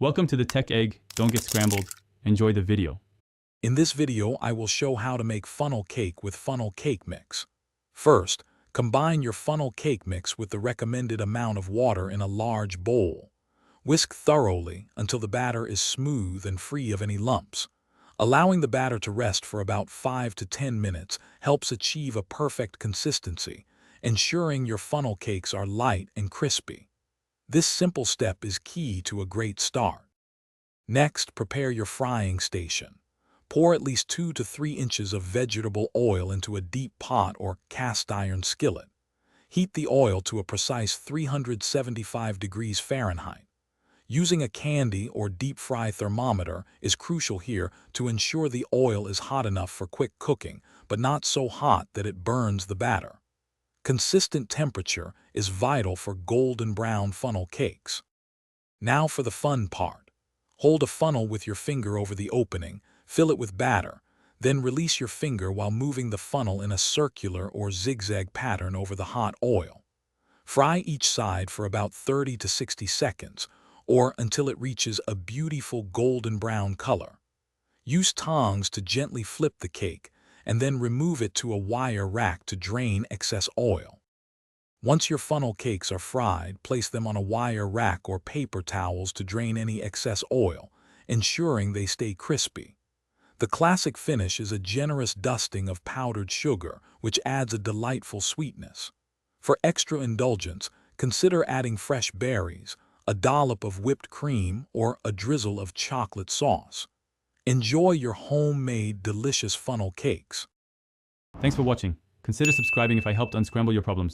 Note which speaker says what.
Speaker 1: Welcome to the Tech Egg. Don't get scrambled. Enjoy the video.
Speaker 2: In this video, I will show how to make funnel cake with funnel cake mix. First, combine your funnel cake mix with the recommended amount of water in a large bowl. Whisk thoroughly until the batter is smooth and free of any lumps. Allowing the batter to rest for about 5 to 10 minutes helps achieve a perfect consistency, ensuring your funnel cakes are light and crispy. This simple step is key to a great start. Next, prepare your frying station. Pour at least 2 to 3 inches of vegetable oil into a deep pot or cast iron skillet. Heat the oil to a precise 375 degrees Fahrenheit. Using a candy or deep fry thermometer is crucial here to ensure the oil is hot enough for quick cooking, but not so hot that it burns the batter. Consistent temperature is vital for golden brown funnel cakes. Now for the fun part. Hold a funnel with your finger over the opening, fill it with batter, then release your finger while moving the funnel in a circular or zigzag pattern over the hot oil. Fry each side for about 30 to 60 seconds, or until it reaches a beautiful golden brown color. Use tongs to gently flip the cake, and then remove it to a wire rack to drain excess oil. Once your funnel cakes are fried, place them on a wire rack or paper towels to drain any excess oil, ensuring they stay crispy. The classic finish is a generous dusting of powdered sugar, which adds a delightful sweetness. For extra indulgence, consider adding fresh berries, a dollop of whipped cream, or a drizzle of chocolate sauce. Enjoy your homemade delicious funnel cakes.
Speaker 1: Thanks for watching. Consider subscribing if I helped unscramble your problems.